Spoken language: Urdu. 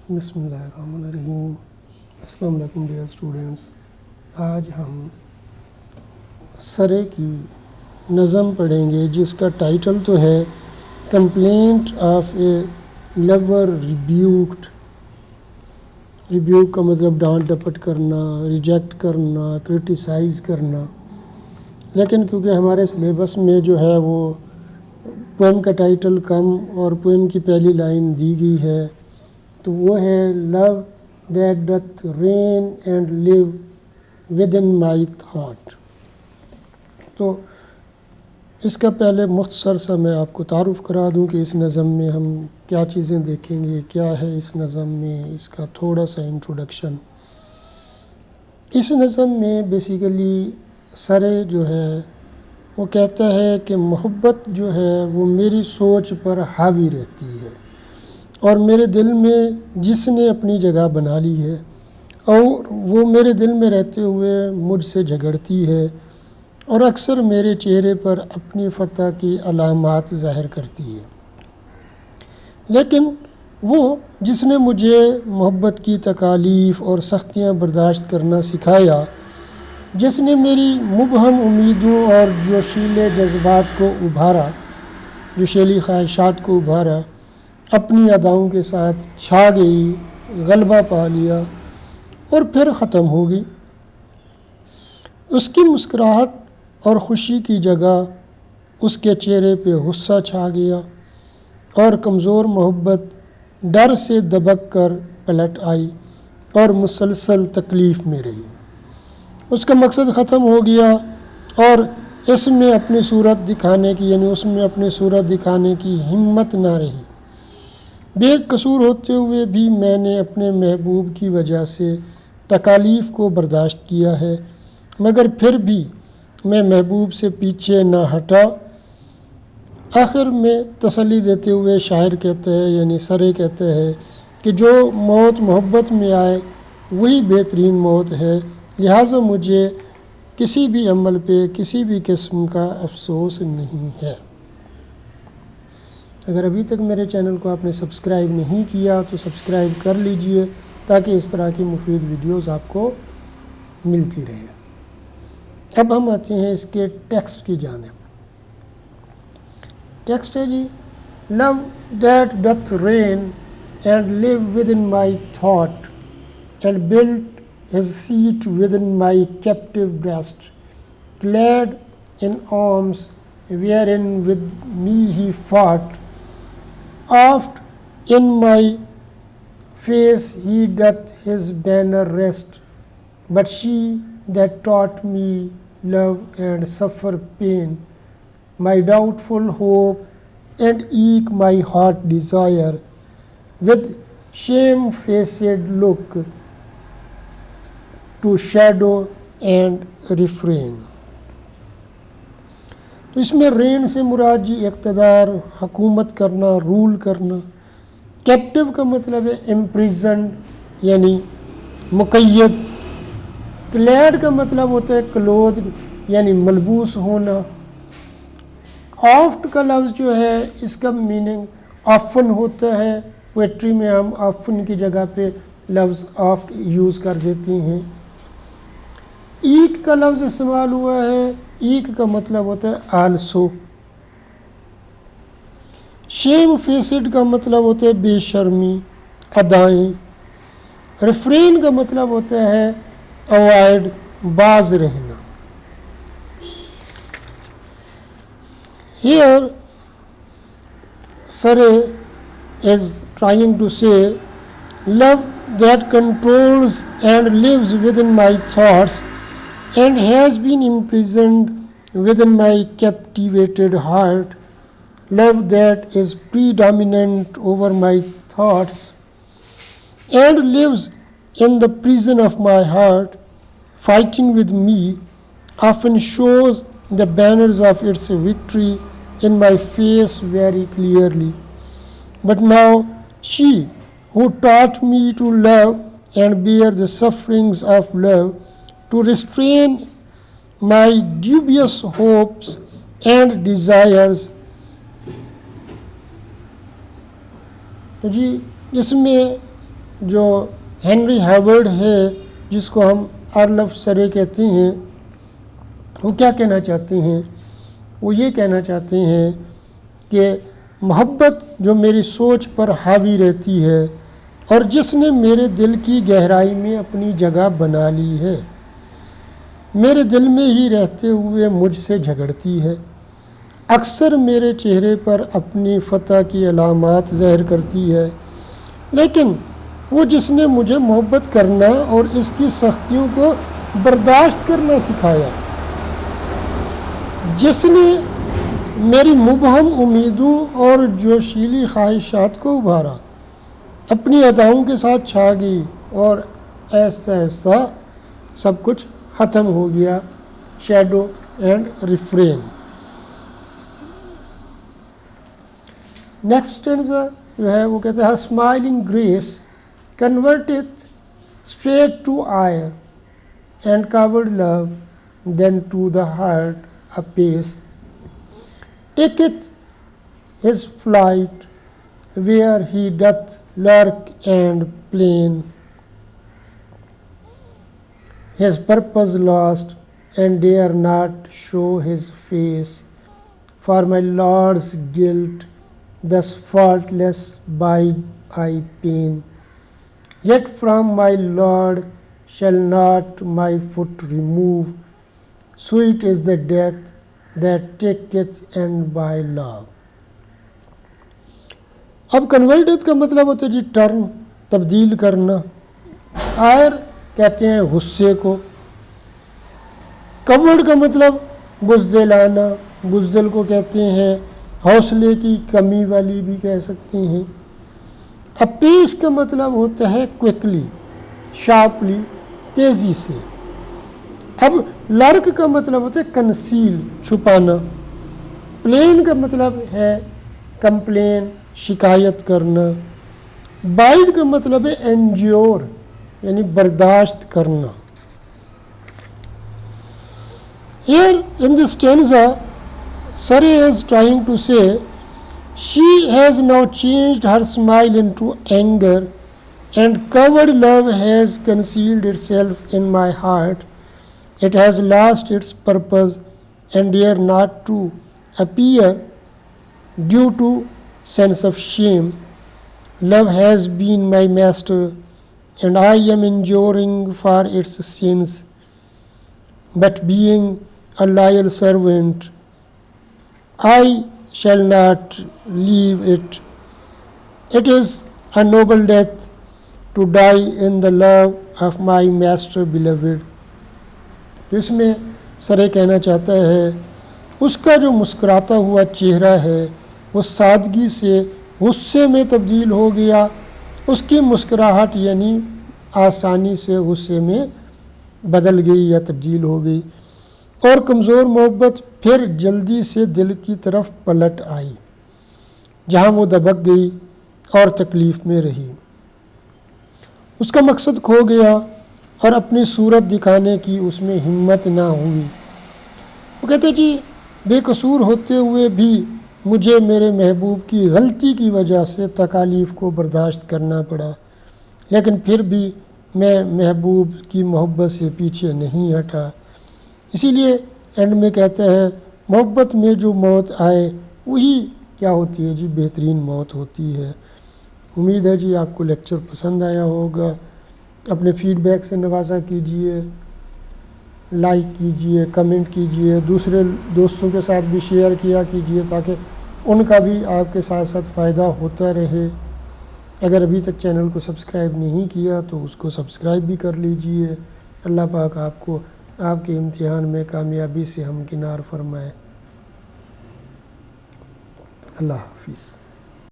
بسم اللہ الرحمن الرحیم۔ السلام علیکم ڈیئر اسٹوڈنٹس۔ آج ہم سرے کی نظم پڑھیں گے جس کا ٹائٹل تو ہے کمپلینٹ آف اے لور ریبیوکڈ۔ ریبیوک کا مطلب ڈانٹ ڈپٹ کرنا، ریجیکٹ کرنا، کرٹیسائز کرنا، لیکن کیونکہ ہمارے سلیبس میں جو ہے وہ پوئم کا ٹائٹل کم اور پوئم کی پہلی لائن دی گئی ہے، تو وہ ہے love that doth reign and live within my thought. تو اس کا پہلے مختصر سا میں آپ کو تعارف کرا دوں کہ اس نظم میں ہم کیا چیزیں دیکھیں گے، کیا ہے اس نظم میں، اس کا تھوڑا سا انٹروڈکشن۔ اس نظم میں بیسیکلی سرے جو ہے وہ کہتا ہے کہ محبت جو ہے وہ میری سوچ پر حاوی رہتی ہے اور میرے دل میں جس نے اپنی جگہ بنا لی ہے اور وہ میرے دل میں رہتے ہوئے مجھ سے جھگڑتی ہے اور اکثر میرے چہرے پر اپنی فتح کی علامات ظاہر کرتی ہے، لیکن وہ جس نے مجھے محبت کی تکالیف اور سختیاں برداشت کرنا سکھایا، جس نے میری مبہم امیدوں اور جوشیلے جذبات کو ابھارا، جوشیلی خواہشات کو ابھارا، اپنی اداؤں کے ساتھ چھا گئی، غلبہ پا لیا اور پھر ختم ہو گئی۔ اس کی مسکراہٹ اور خوشی کی جگہ اس کے چہرے پہ غصہ چھا گیا اور کمزور محبت ڈر سے دبک کر پلٹ آئی اور مسلسل تکلیف میں رہی۔ اس کا مقصد ختم ہو گیا اور اس میں اپنی صورت دکھانے کی اس میں اپنی صورت دکھانے کی ہمت نہ رہی۔ بے قصور ہوتے ہوئے بھی میں نے اپنے محبوب کی وجہ سے تکالیف کو برداشت کیا ہے، مگر پھر بھی میں محبوب سے پیچھے نہ ہٹا۔ آخر میں تسلی دیتے ہوئے شاعر کہتا ہے سرے کہتا ہے کہ جو موت محبت میں آئے وہی بہترین موت ہے، لہٰذا مجھے کسی بھی عمل پہ کسی بھی قسم کا افسوس نہیں ہے۔ اگر ابھی تک میرے چینل کو آپ نے سبسکرائب نہیں کیا تو سبسکرائب کر لیجئے تاکہ اس طرح کی مفید ویڈیوز آپ کو ملتی رہیں۔ اب ہم آتے ہیں اس کے ٹیکسٹ کی جانب۔ ٹیکسٹ ہے جی، love that doth reign and live within my thought and built his seat within my captive breast, clad in arms wherein with me he fought, oft in my face he doth his banner rest, but she that taught me love and suffer pain, my doubtful hope and eke my heart desire, with shamefaced look to shadow and refrain۔ تو اس میں رین سے مراد جی اقتدار، حکومت کرنا، رول کرنا۔ کیپٹیو کا مطلب ہے امپریزنڈ یعنی مقید۔ کلیڈ کا مطلب ہوتا ہے کلوتھ یعنی ملبوس ہونا۔ آفٹ کا لفظ جو ہے اس کا میننگ آفن ہوتا ہے، پوئٹری میں ہم آفن کی جگہ پہ لفظ آفٹ یوز کر دیتے ہیں۔ ایک کا لفظ استعمال ہوا ہے، ایک کا مطلب ہوتا ہے آلسو۔ شیم فیسڈ کا مطلب ہوتا ہے بے شرمی، ادائیں۔ ریفرین کا مطلب ہوتا ہے اوائڈ، باز رہنا۔ Here Sare is trying to say love that controls and lives within my thoughts and has been imprisoned within my captivated heart, love that is predominant over my thoughts and lives in the prison of my heart, fighting with me, often shows the banners of its victory in my face very clearly. But now she who taught me to love and bear the sufferings of love, to restrain my dubious hopes and desires. تو جی اس میں جو ہنری ہیورڈ ہے جس کو ہم ارل آف سرے کہتے ہیں، وہ کیا کہنا چاہتے ہیں؟ وہ یہ کہنا چاہتے ہیں کہ محبت جو میری سوچ پر حاوی رہتی ہے اور جس نے میرے دل کی گہرائی میں اپنی جگہ بنا لی ہے، میرے دل میں ہی رہتے ہوئے مجھ سے جھگڑتی ہے، اکثر میرے چہرے پر اپنی فتح کی علامات ظاہر کرتی ہے، لیکن وہ جس نے مجھے محبت کرنا اور اس کی سختیوں کو برداشت کرنا سکھایا، جس نے میری مبہم امیدوں اور جوشیلی خواہشات کو ابھارا، اپنی اداؤں کے ساتھ چھا گئی اور ایسا ایسا سب کچھ ختم ہو گیا۔ Shadow and refrain. Next stanza جو ہے وہ کہتے ہیں her smiling grace converteth straight to ire, and coward love then to the heart apace taketh his flight where he doth lurk and plain, his purpose lost and dare not show his face, for my Lord's guilt thus faultless bide I pain, yet from my Lord shall not my foot remove, sweet is the death that taketh end by love۔ اب کنورٹڈ کا مطلب ہوتا ہے جی ٹرن، تبدیل کرنا۔ آئر کہتے ہیں غصے کو۔ کورڈ کا مطلب بزدلانا، بزدل کو کہتے ہیں حوصلے کی کمی والی بھی کہہ سکتے ہیں۔ اپیس کا مطلب ہوتا ہے کوئکلی، شارپلی، تیزی سے۔ اب لرک کا مطلب ہوتا ہے کنسیل، چھپانا۔ پلین کا مطلب ہے کمپلین، شکایت کرنا۔ بائڈ کا مطلب ہے انجیور، یعنی برداشت کرنا۔ Here in this stanza, Surrey is trying to say, she has now changed her smile into anger, and coward love has concealed itself in my heart. It has lost its purpose and dare not to appear due to sense of shame. Love has been my master, and I am enduring for its sins. But being a loyal servant, I shall not leave it. It is a noble death to die in the love of my master beloved. اس میں سرے کہنا چاہتا ہے اس کا جو مسکراتا ہوا چہرہ ہے وہ سادگی سے غصے میں تبدیل ہو گیا۔ اس کی مسکراہٹ یعنی آسانی سے غصے میں بدل گئی یا تبدیل ہو گئی، اور کمزور محبت پھر جلدی سے دل کی طرف پلٹ آئی جہاں وہ دبک گئی اور تکلیف میں رہی۔ اس کا مقصد کھو گیا اور اپنی صورت دکھانے کی اس میں ہمت نہ ہوئی۔ وہ کہتے جی بے قصور ہوتے ہوئے بھی مجھے میرے محبوب کی غلطی کی وجہ سے تکالیف کو برداشت کرنا پڑا، لیکن پھر بھی میں محبوب کی محبت سے پیچھے نہیں ہٹا۔ اسی لیے اینڈ میں کہتا ہے محبت میں جو موت آئے وہی کیا ہوتی ہے جی بہترین موت ہوتی ہے۔ امید ہے جی آپ کو لیکچر پسند آیا ہوگا۔ اپنے فیڈ بیک سے نوازا کیجئے، لائک کیجئے، کمنٹ کیجئے، دوسرے دوستوں کے ساتھ بھی شیئر کیا کیجئے تاکہ ان کا بھی آپ کے ساتھ ساتھ فائدہ ہوتا رہے۔ اگر ابھی تک چینل کو سبسکرائب نہیں کیا تو اس کو سبسکرائب بھی کر لیجئے۔ اللہ پاک آپ کو آپ کے امتحان میں کامیابی سے ہمکنار فرمائے۔ اللہ حافظ۔